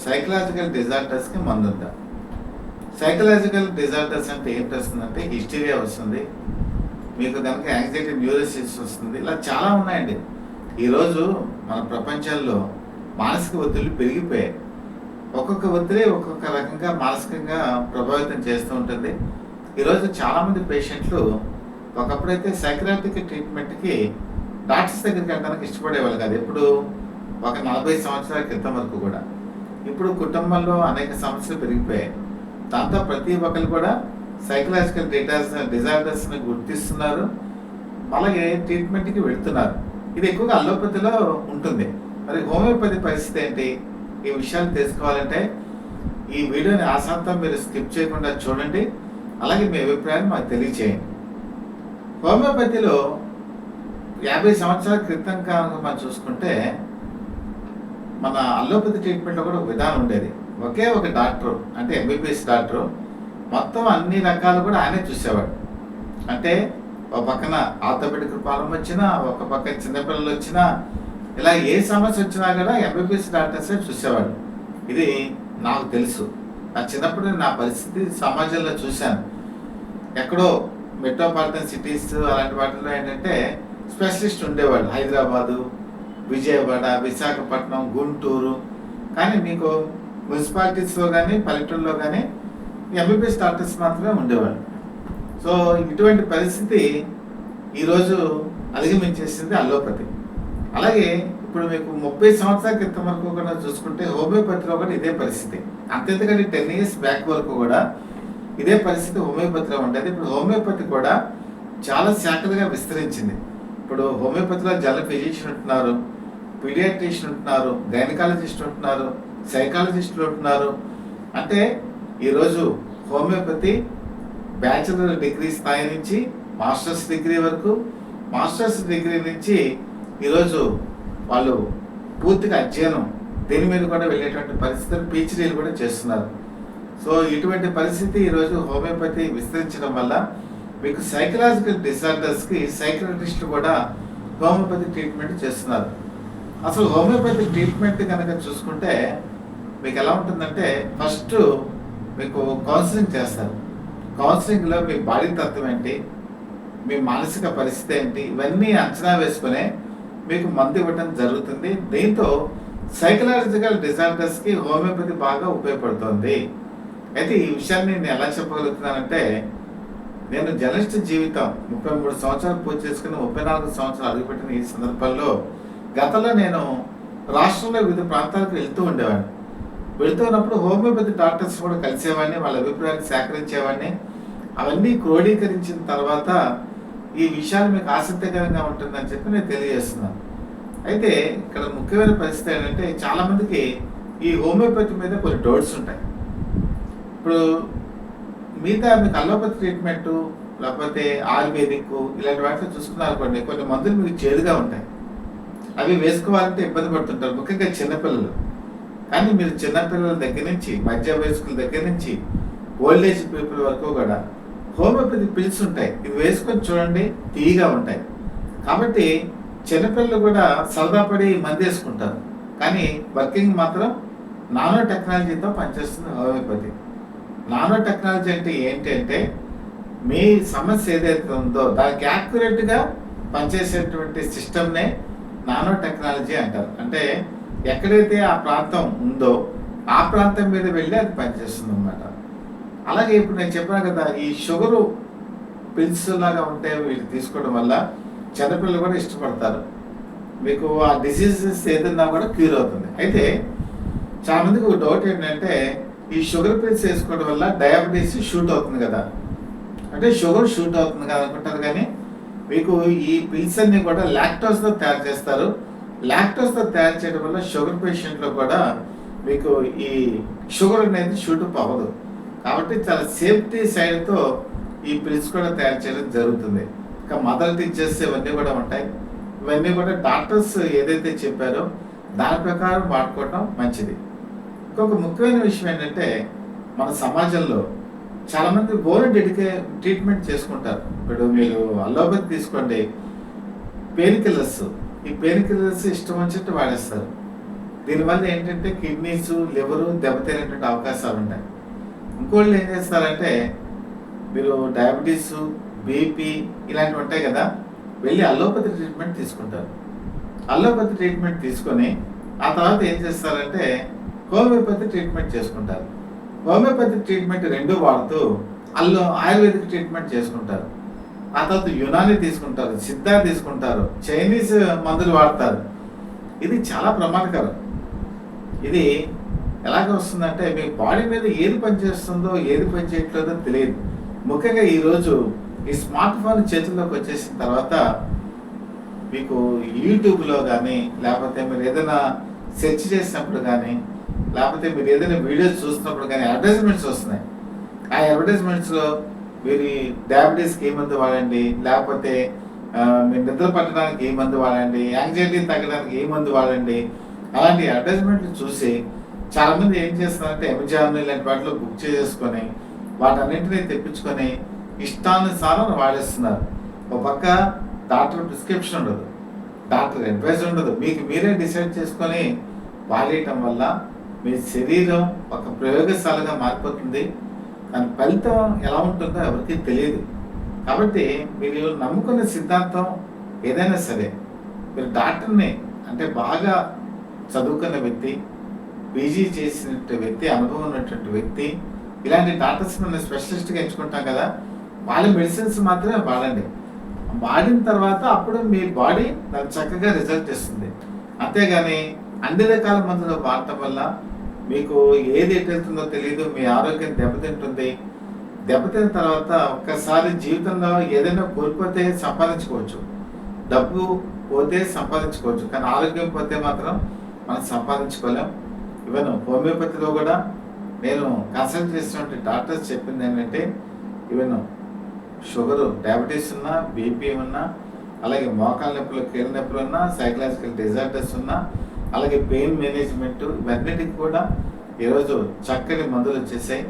Psychological డిజార్డర్స్కి మందు ఉందా? Psychological disorders అంటే ఏంటి వస్తుందంటే హిస్టీరియా వస్తుంది, మీకు కనుక యాంగ్జైటీ న్యూరోసిస్ వస్తుంది, ఇలా చాలా ఉన్నాయండి. ఈరోజు మన ప్రపంచంలో మానసిక ఒత్తిళ్ళు పెరిగిపోయాయి. ఒక్కొక్క ఒత్తిడి ఒక్కొక్క రకంగా మానసికంగా ప్రభావితం చేస్తూ ఉంటుంది. ఈరోజు చాలామంది పేషెంట్లు ఒకప్పుడైతే సైకలాజికల్ ట్రీట్మెంట్కి డాక్టర్స్ దగ్గరికి వెళ్ళడానికి ఇష్టపడేవాళ్ళు కాదు. ఎప్పుడు ఒక 40 సంవత్సరాల క్రితం వరకు కూడా. ఇప్పుడు కుటుంబంలో అనేక సమస్యలు పెరిగిపోయాయి. దాంతో ప్రతి ఒక్కరు కూడా సైకలాజికల్ డిజార్డర్స్ని గుర్తిస్తున్నారు, అలాగే ట్రీట్మెంట్కి వెళుతున్నారు. ఇది ఎక్కువగా అల్లోపతిలో ఉంటుంది. మరి హోమియోపతి పరిస్థితి ఏంటి? ఈ విషయాలు తెలుసుకోవాలంటే ఈ వీడియోని ఆశాంతం మీరు స్కిప్ చేయకుండా చూడండి, అలాగే మీ అభిప్రాయాన్ని మాకు తెలియచేయండి. హోమియోపతిలో 50 సంవత్సరాల క్రితం కనుక మనం చూసుకుంటే మన అల్లోపతి ట్రీట్మెంట్లో కూడా ఒక విధానం ఉండేది. ఒకే ఒక డాక్టర్, అంటే ఎంబీబీఎస్ డాక్టర్, మొత్తం అన్ని రకాలు కూడా ఆయనే చూసేవాడు. అంటే ఒక పక్కన ఆర్థోపెడిక్ ప్రాబ్లం వచ్చినా, ఒక పక్కన చిన్నపిల్లలు వచ్చినా, ఇలా ఏ సమస్య వచ్చినా కూడా ఎంబీబీఎస్ డాక్టర్సే చూసేవాడు. ఇది నాకు తెలుసు. నా చిన్నప్పుడు నా పరిస్థితి సమాజంలో చూశాను. ఎక్కడో మెట్రోపాలిటన్ సిటీస్ అలాంటి వాటిలో ఏంటంటే స్పెషలిస్ట్ ఉండేవాళ్ళు. హైదరాబాదు, విజయవాడ, విశాఖపట్నం, గుంటూరు. కానీ మీకు మున్సిపాలిటీస్లో కానీ పల్లెటూరులో కానీ ఎంబీబీఎస్ డాక్టర్స్ మాత్రమే ఉండేవాళ్ళు. సో ఇటువంటి పరిస్థితి ఈరోజు అధిగమించేసింది అల్లోపతి. అలాగే ఇప్పుడు మీకు 30 సంవత్సరాల క్రితం వరకు కూడా చూసుకుంటే హోమియోపతిలో కూడా ఇదే పరిస్థితి. అంతెందుకంటే 10 years బ్యాక్ వరకు కూడా ఇదే పరిస్థితి హోమియోపతిలో ఉండేది. ఇప్పుడు హోమియోపతి కూడా చాలా శాఖలుగా విస్తరించింది. ఇప్పుడు హోమియోపతిలో జనరల్ ఫిజిషియన్ ఉంటున్నారు, పీడియాట్రిషియన్ ఉంటున్నారు, గైనకాలజిస్ట్ ఉంటున్నారు, సైకాలజిస్టులు ఉంటున్నారు. అంటే ఈరోజు హోమియోపతి బ్యాచిలర్ డిగ్రీ స్థాయి నుంచి మాస్టర్స్ డిగ్రీ వరకు, మాస్టర్స్ డిగ్రీ నుంచి ఈరోజు వాళ్ళు పూర్తిగా అధ్యయనం దీని మీద కూడా వెళ్ళేటువంటి పరిస్థితులు, పీహెచ్డీలు కూడా చేస్తున్నారు. సో ఇటువంటి పరిస్థితి ఈరోజు హోమియోపతి విస్తరించడం వల్ల మీకు సైకలాజికల్ డిజార్డర్స్కి సైకియాట్రిస్టులు కూడా హోమియోపతి ట్రీట్మెంట్ చేస్తున్నారు. అసలు హోమియోపతి ట్రీట్మెంట్ కనుక చూసుకుంటే మీకు ఎలా ఉంటుందంటే ఫస్ట్ మీకు కౌన్సిలింగ్ చేస్తారు. కౌన్సిలింగ్లో మీ బాడీ తత్వం ఏంటి, మీ మానసిక పరిస్థితి ఏంటి, ఇవన్నీ అంచనా వేసుకునే మీకు మందు ఇవ్వడం జరుగుతుంది. దీంతో సైకలాజికల్ డిజార్డర్స్కి హోమియోపతి బాగా ఉపయోగపడుతుంది. అయితే ఈ విషయాన్ని నేను ఎలా చెప్పగలుగుతున్నానంటే, నేను జర్నలిస్ట్ జీవితం 33 సంవత్సరాలు పూర్తి చేసుకుని 34 సంవత్సరాలు అడుగుపెట్టిన ఈ సందర్భంలో గతంలో నేను రాష్ట్రంలో వివిధ ప్రాంతాలకు వెళ్తూ ఉండేవాడిని. వెళుతున్నప్పుడు హోమియోపతి డాక్టర్స్ కూడా కలిసేవాడిని, వాళ్ళ అభిప్రాయాలు సేకరించేవాడిని. అవన్నీ క్రోడీకరించిన తర్వాత ఈ విషయాలు మీకు ఆసక్తికరంగా ఉంటుందని చెప్పి నేను తెలియజేస్తున్నాను. అయితే ఇక్కడ ముఖ్యమైన పరిస్థితి ఏంటంటే చాలామందికి ఈ హోమియోపతి మీద కొన్ని డౌట్స్ ఉంటాయి. ఇప్పుడు మిగతా మీకు అల్లోపతి ట్రీట్మెంటు లేకపోతే ఆయుర్వేదిక్ ఇలాంటి వాటిలో చూసుకున్నారు కొన్ని మందులు మీకు చేదుగా ఉంటాయి. అవి వేసుకోవాలంటే ఇబ్బంది పడుతుంటారు, ముఖ్యంగా చిన్నపిల్లలు. కానీ మీరు చిన్నపిల్లల దగ్గర నుంచి మధ్య వయస్కుల దగ్గర నుంచి ఓల్డేజ్ పీపుల్ వరకు కూడా హోమియోపతి పిల్స్ ఉంటాయి. ఇవి వేసుకొని చూడండి, తీయగా ఉంటాయి. కాబట్టి చిన్నపిల్లలు కూడా సరదా పడి మంది వేసుకుంటారు. కానీ వర్కింగ్ మాత్రం నానో టెక్నాలజీతో పనిచేస్తుంది హోమియోపతి. నానో టెక్నాలజీ అంటే ఏంటి అంటే మీ సమస్య ఏదైతే ఉందో దానికి యాక్యురేట్గా పనిచేసేటువంటి సిస్టమ్నే నానో టెక్నాలజీ అంటారు. అంటే ఎక్కడైతే ఆ ప్రాంతం ఉందో ఆ ప్రాంతం మీద వెళ్ళి అది పనిచేస్తుంది అన్నమాట. అలాగే ఇప్పుడు నేను చెప్పాను కదా, ఈ షుగరు పిల్స్ లాగా ఉంటే వీళ్ళు తీసుకోవడం వల్ల చిన్నపిల్లలు కూడా ఇష్టపడతారు. మీకు ఆ డిసీజెస్ ఏదన్నా కూడా క్యూర్ అవుతుంది. అయితే చాలామందికి ఒక డౌట్ ఏంటంటే ఈ షుగర్ పిల్స్ వేసుకోవడం వల్ల డయాబెటీస్ షూట్ అవుతుంది కదా, అంటే షుగర్ షూట్ అవుతుంది కదా అనుకుంటారు. కానీ మీకు ఈ పిల్స్ అన్ని కూడా లాక్టోస్తో తయారు చేస్తారు. లాక్టోస్తో తయారు చేయడం వల్ల షుగర్ పేషెంట్లో కూడా మీకు ఈ షుగర్ అనేది షూట్ అవ్వదు. కాబట్టి చాలా సేఫ్టీ సైడ్తో ఈ పిల్స్ కూడా తయారు చేయడం జరుగుతుంది. ఇంకా మదర్ టీచర్స్ ఇవన్నీ కూడా ఉంటాయి. ఇవన్నీ కూడా డాక్టర్స్ ఏదైతే చెప్పారో దాని ప్రకారం వాడుకోవడం మంచిది. ఇంకొక ముఖ్యమైన విషయం ఏంటంటే మన సమాజంలో చాలామంది ఓన్ ట్రీట్మెంట్ చేసుకుంటారు. ఇప్పుడు మీరు అల్లోపతి తీసుకోండి, పెయిన్ కిల్లర్స్, ఈ పెయిన్ కిల్లర్స్ ఇష్టం వచ్చినట్టు వాడేస్తారు. దీనివల్ల ఏంటంటే కిడ్నీస్, లివరు దెబ్బతినేటువంటి అవకాశాలు ఉంటాయి. ఇంకోళ్ళు ఏం చేస్తారంటే మీరు డయాబెటీస్, బీపీ ఇలాంటివి ఉంటాయి కదా, వెళ్ళి అల్లోపతి ట్రీట్మెంట్ తీసుకుంటారు. అల్లోపతి ట్రీట్మెంట్ తీసుకొని ఆ తర్వాత ఏం చేస్తారంటే హోమియోపతి ట్రీట్మెంట్ చేసుకుంటారు. హోమియోపతి ట్రీట్మెంట్ రెండు వాడుతూ ఆయుర్వేదిక్ ట్రీట్మెంట్ చేసుకుంటారు. ఆ తర్వాత యునాని తీసుకుంటారు, సిద్ధా తీసుకుంటారు, చైనీస్ మందులు వాడతారు. ఇది చాలా ప్రమాదకరం. ఇది ఎలాగ వస్తుందంటే మీ బాడీ మీద ఏది పనిచేస్తుందో ఏది పనిచేయట్లేదో తెలియదు. ముఖ్యంగా ఈరోజు ఈ స్మార్ట్ ఫోన్ చేతుల్లోకి వచ్చేసిన తర్వాత మీకు యూట్యూబ్లో కానీ, లేకపోతే మీరు ఏదైనా సెర్చ్ చేసినప్పుడు కానీ, లేకపోతే మీరు ఏదైనా వీడియోస్ చూసినప్పుడు కానీ అడ్వర్టైజ్మెంట్స్ వస్తున్నాయి. ఆ అడ్వర్టైజ్మెంట్స్లో మీరు డయాబెటీస్కి ఏ మందు వాడండి, లేకపోతే మీరు నిద్ర పట్టడానికి ఏ మందు వాడండి, యాంగ్జైటీ తగ్గడానికి ఏ మందు వాడండి, అలాంటి అడ్వర్టైజ్మెంట్లు చూసి చాలామంది ఏం చేస్తున్నారంటే అమెజాన్ ఇలాంటి వాటిలో బుక్ చేసుకొని వాటన్నింటినీ తెప్పించుకొని ఇష్టానుసారం వాడేస్తున్నారు. ఒక పక్క డాక్టర్ ప్రిస్క్రిప్షన్ ఉండదు, డాక్టర్ అడ్వైస్ ఉండదు, మీకు మీరే డిసైడ్ చేసుకొని వాడేయటం వల్ల మీ శరీరం ఒక ప్రయోగశాలగా మారిపోతుంది. దాని ఫలితం ఎలా ఉంటుందో ఎవరికి తెలియదు. కాబట్టి మీరు నమ్ముకున్న సిద్ధాంతం ఏదైనా సరే మీరు డాక్టర్ని అంటే బాగా చదువుకున్న వ్యక్తి, పీజీ చేసినటువంటి వ్యక్తి, అనుభవం ఉన్నటువంటి వ్యక్తి, ఇలాంటి డాక్టర్స్ మనం స్పెషలిస్ట్గా ఎంచుకుంటాం కదా, వాళ్ళ మెడిసిన్స్ మాత్రమే వాడండి. వాడిన తర్వాత అప్పుడు మీ బాడీ దాన్ని చక్కగా రిజల్ట్ ఇస్తుంది. అంతేగాని అన్ని రకాల మందులు వాడటం వల్ల మీకు ఏది ఎట్టెళ్తుందో తెలియదు, మీ ఆరోగ్యం దెబ్బతింటుంది. దెబ్బతిన్న తర్వాత ఒక్కసారి జీవితంలో ఏదైనా కోల్పోతే సంపాదించుకోవచ్చు, డబ్బు పోతే సంపాదించుకోవచ్చు, కానీ ఆరోగ్యం పోతే మాత్రం మనం సంపాదించుకోలేం. ఈవెన్ హోమియోపతిలో కూడా నేను కన్సల్ట్ చేసినటువంటి డాక్టర్స్ చెప్పింది ఏంటంటే ఈవెన్ షుగరు, డయాబెటీస్ ఉన్నా, బీపీ ఉన్నా, అలాగే మోకాళ్ళ నొప్పులు, కీళ్ళ నొప్పులు ఉన్నా, సైకలాజికల్ డిజార్డర్స్ ఉన్నా, అలాగే పెయిన్ మేనేజ్మెంట్, ఇవన్నిటికి కూడా ఈరోజు చక్కని మందులు వచ్చేసాయి.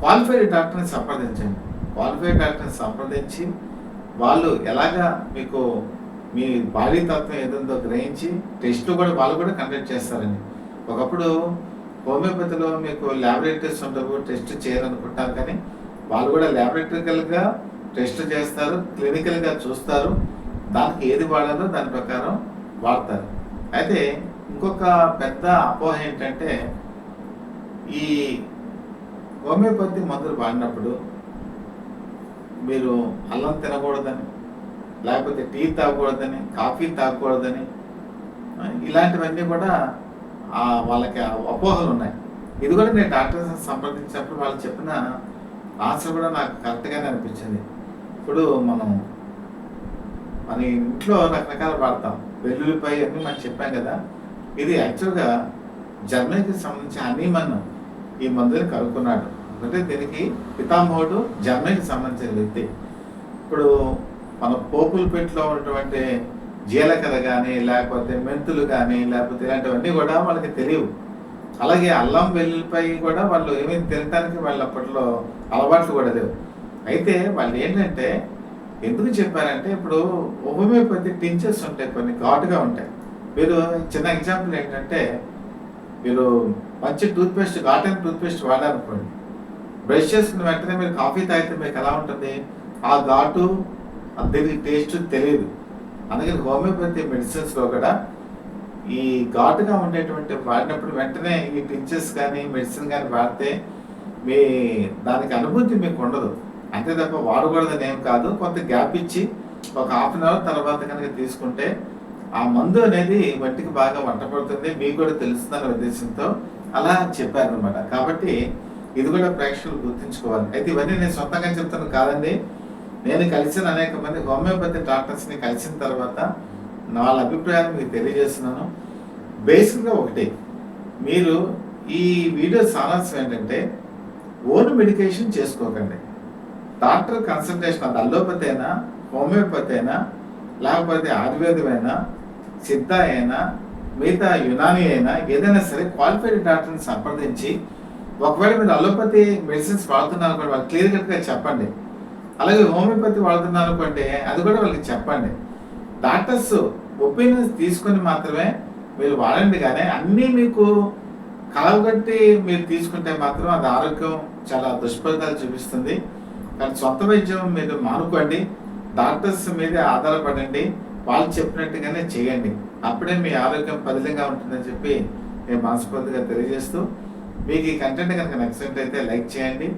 క్వాలిఫైడ్ డాక్టర్ని సంప్రదించండి. క్వాలిఫైడ్ డాక్టర్ని సంప్రదించి వాళ్ళు ఎలాగా మీకు మీ బాడీ తత్వం ఏదో గ్రహించి టెస్ట్లు కూడా వాళ్ళు కూడా కండక్ట్ చేస్తారండి. ఒకప్పుడు హోమియోపతిలో మీకు ల్యాబొరేటరీస్ ఉండవు, టెస్ట్ చేయాలనుకుంటారు, కానీ వాళ్ళు కూడా ల్యాబొరేటరికల్గా టెస్ట్ చేస్తారు, క్లినికల్గా చూస్తారు, దానికి ఏది వాడాలో దాని ప్రకారం వాడతారు. అయితే ఇంకొక పెద్ద అపోహ ఏంటంటే ఈ హోమియోపతి మందులు వాడినప్పుడు మీరు అల్లం తినకూడదని, లేకపోతే టీ తాగకూడదని, కాఫీ తాగకూడదని, ఇలాంటివన్నీ కూడా వాళ్ళకి అపోహలు ఉన్నాయి. ఇది కూడా నేను డాక్టర్స్ సంప్రదించినప్పుడు వాళ్ళు చెప్పిన ఆన్సర్ కూడా నాకు కరెక్ట్గానే అనిపించింది. ఇప్పుడు మన ఇంట్లో రకరకాలు వాడతాం, వెల్లుల్లిపాయ అన్నీ మనం చెప్పాం కదా, ఇది యాక్చువల్గా జర్మనీకి సంబంధించి హనీమన్ ఈ మందుని కనుక్కున్నాడు. అంటే దీనికి పితామహుడు జర్మనీకి సంబంధించిన వ్యక్తి. ఇప్పుడు మన పోపుల పెట్టులో ఉన్నటువంటి జీలకర్ర కానీ, లేకపోతే మెంతులు కానీ, లేకపోతే ఇలాంటివన్నీ కూడా వాళ్ళకి తెలియవు. అలాగే అల్లం, వెల్లుల్లిపాయ కూడా వాళ్ళు ఏమేమి తినడానికి వాళ్ళు అప్పట్లో అలవాట్లు కూడా లేవు. అయితే వాళ్ళు ఏంటంటే ఎందుకు చెప్పారంటే ఇప్పుడు హోమియోపతి టించర్స్ ఉంటాయి, కొన్ని ఘాటుగా ఉంటాయి. మీరు చిన్న ఎగ్జాంపుల్ ఏంటంటే మీరు మంచి టూత్పేస్ట్, ఘాటైన టూత్పేస్ట్ వాడారనుకోండి, బ్రష్ చేసుకున్న వెంటనే మీరు కాఫీ తాగితే మీకు ఎలా ఉంటుంది, ఆ ఘాటు దీనికి టేస్ట్ తెలియదు. అందుకని హోమియోపతి మెడిసిన్స్లో కూడా ఈ ఘాటుగా ఉండేటువంటి వాడినప్పుడు వెంటనే ఈ టించర్స్ కానీ మెడిసిన్ కానీ వాడితే మీ దానికి అనుభూతి మీకు ఉండదు. అంతే తప్ప వాడకూడదని ఏం కాదు. కొంత గ్యాప్ ఇచ్చి ఒక హాఫ్ అన్ అవర్ తర్వాత కనుక తీసుకుంటే ఆ మందు అనేది వంటికి బాగా వంట పడుతుంది, మీకు కూడా తెలుస్తుందన్న ఉద్దేశంతో అలా చెప్పారనమాట. కాబట్టి ఇది కూడా ప్రేక్షకులు గుర్తుంచుకోవాలి. అయితే ఇవన్నీ నేను సొంతంగా చెప్తాను కాదండి, నేను కలిసిన అనేక మంది హోమియోపతి డాక్టర్స్ని కలిసిన తర్వాత వాళ్ళ అభిప్రాయాన్ని మీకు తెలియజేస్తున్నాను. బేసిక్గా ఒకటి, మీరు ఈ వీడియో సారాంశం ఏంటంటే ఓన్ మెడికేషన్ చేసుకోకండి. డాక్టర్ కన్సల్టేషన్, అది అల్లోపతి అయినా, హోమియోపతి అయినా, లేకపోతే ఆయుర్వేదమైనా, సిద్ధ అయినా, మిగతా యునాని అయినా, ఏదైనా సరే క్వాలిఫైడ్ డాక్టర్ని సంప్రదించి ఒకవేళ మీరు అలోపతి మెడిసిన్స్ వాడుతున్నారు అనుకోండి, వాళ్ళు క్లియర్ కట్గా చెప్పండి. అలాగే హోమియోపతి వాడుతున్నారు అనుకోండి, అది కూడా వాళ్ళకి చెప్పండి. డాక్టర్స్ ఒపీనియన్స్ తీసుకొని మాత్రమే మీరు వాడండి, కానీ అన్నీ మీకు కలవగట్టి మీరు తీసుకుంటే మాత్రం అది ఆరోగ్యం చాలా దుష్ఫలితాలు చూపిస్తుంది. కానీ సొంత వైద్యం మీరు మానుకోండి, డాక్టర్స్ మీదే ఆధారపడండి, వాళ్ళు చెప్పినట్టుగానే చేయండి. అప్పుడే మీ ఆరోగ్యం పదిలంగా ఉంటుందని చెప్పి నేను మనస్ఫూర్తిగా తెలియజేస్తూ, మీకు ఈ కంటెంట్ కనుక నచ్చినట్లయితే లైక్ చేయండి,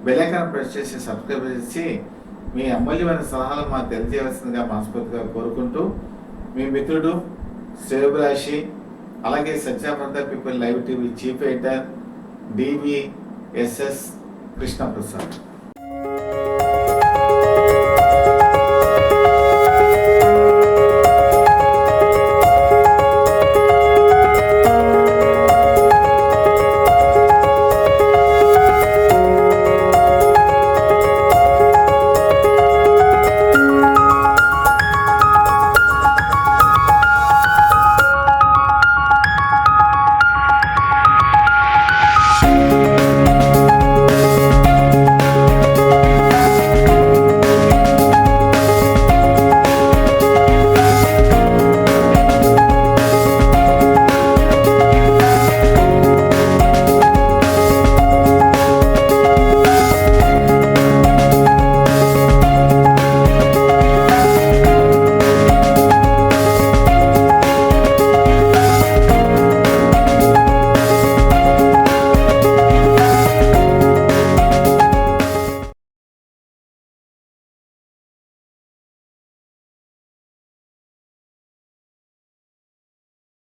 బెల్ ఐకాన్ ప్రెస్ చేసి సబ్స్క్రైబ్ చేసి మీ అమూల్యమైన సలహాలు మాకు తెలియజేయవలసిందిగా మనస్ఫూర్తిగా కోరుకుంటూ, మీ మిత్రుడు శ్రేయోభిలాషి, అలాగే Satyananda people live TV chief editor DVSS Krishnaprasad.